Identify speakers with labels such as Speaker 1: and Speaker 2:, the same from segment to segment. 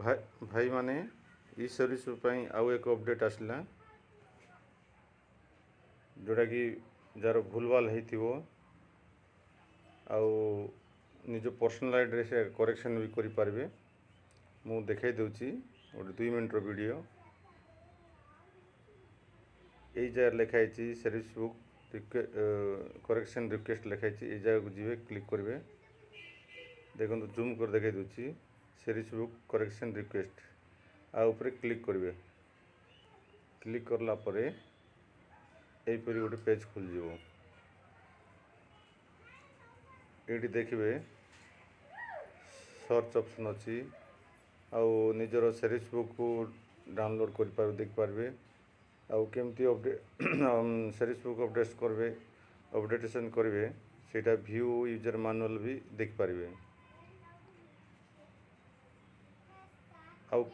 Speaker 1: भाई माने ई सर्विस आउ एक अपडेट आसला जोटा कि जार भूलभाल हो निज पर्सनल एड्रेस करेक्शन भी करें मु देखाई दूची गोटे 2 मिनट वीडियो यही जगह लिखाई सर्विस बुक करेक्शन रिक्वेस्ट लिखाई ये जगह को जी क्लिक करेंगे देखो जूम कर देखाई दूची सर्विस बुक करेक्शन रिक्वेस्ट आ ऊपर क्लिक करेंगे क्लिक करला परे यहीपरि गोटे पेज खुल जाव ये देखिए सर्च ऑप्शन अच्छी निजर सर्विस बुक को डाउनलोड कर देख पारे केमती अपडेट सर्विस बुक अपडेट करेंगे अपडेटेशन करेंगे सेटा व्यू यूजर मैनुअल भी देख पारे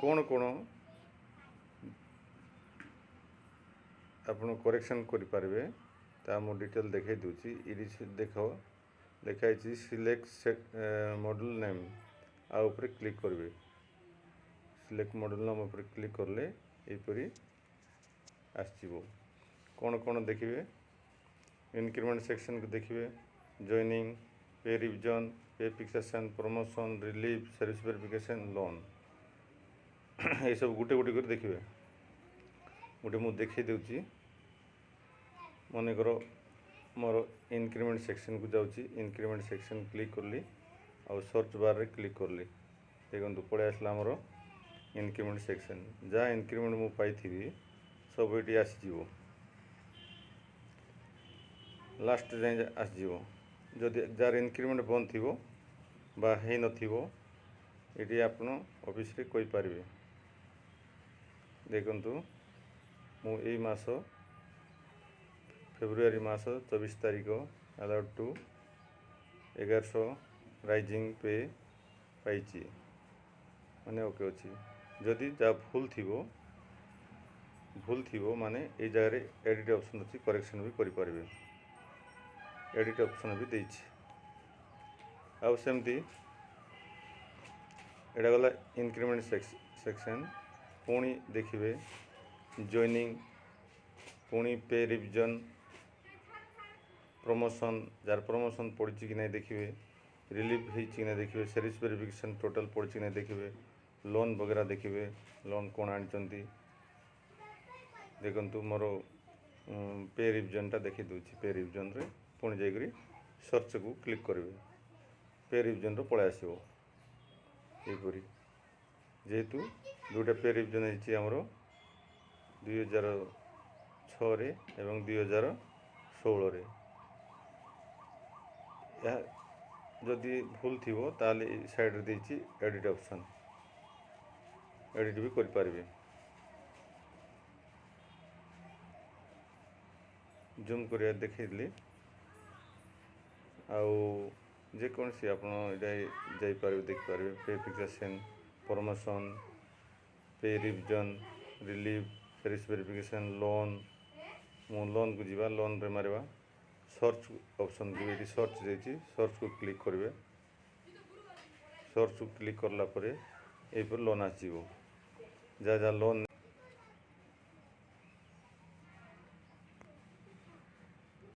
Speaker 1: कौन कौन आपन करेक्शन करेंगे ता मु डिटेल देखाई दूची देख लिखाई सिलेक्ट मॉड्यूल नेम आ ऊपर क्लिक करेंगे सिलेक्ट मॉड्यूल नेम ऊपर क्लिक करले यहीपरि आसो कौन कौन देखिए इंक्रीमेंट सेक्शन को देखिए जॉइनिंग पे रिविजन पे fixation promotion relief service verification loan ये सब गोटे गोटे कर देखिए गोटे मुझे देखी दूची मन कर मोर इंक्रीमेंट सेक्शन को जाऊँगी इंक्रीमेंट सेक्शन क्लिक करली और सर्च बार रे क्लिक करली देखो पड़े आसला मोर इंक्रीमेंट सेक्शन जहाँ इंक्रीमेंट मु पाई सब ये आसो लास्ट जाए आसो जदि जार इंक्रीमेंट बंद थी बा है नथिबो ये आपन ऑफिस रे कोई पारिबे देखंतु मु एई मास फेब्रुआरी मास 24 तारिख अलाउड टू 1100 राइजिंग पे पाई माने ओके अच्छी जदि जा भूल थी माने ये जगह एडिट ऑप्शन अच्छी करेक्शन भी करें एडिट ऑप्शन भी देछि आउ सेमती एटा गला इंक्रीमेंट सेक्शन पुणी देखिए जॉइनिंग पुणी पे रिविजन प्रमोशन जार प्रमोशन पड़ी कि नहीं देखिए रिलीफ हो कि नहीं देखिए सर्विस वेरिफिकेशन टोटल पड़ी कि नहीं देखिए लोन वगैरह देखिए लोन कौन आनी देखु मोर पे रिविजनटा देखी दूची पे रिविजन रे पुणी जाकरी सर्च को क्लिक करेंगे पे रिविजन रो पळै आसो यहीपरि जेहेतु दुटा पे रिविजन होती आमर 2006 रे एवं 2016 रे जदि भूल थी ताले साइड रे देछि एडिट ऑप्शन एडिट भी कर पारिबे जूम करिया देखैली जेकोसी आप जापर देखिपारे पे फिक्सेशन प्रमोशन पे revision relief service verification loan मु लोन को जीवा लोन रे मारवा सर्च ऑप्शन को ये सर्च देछि सर्च को क्लिक करेंगे सर्च को क्लिक करला परे ए पर लोन आसीबो जा लोन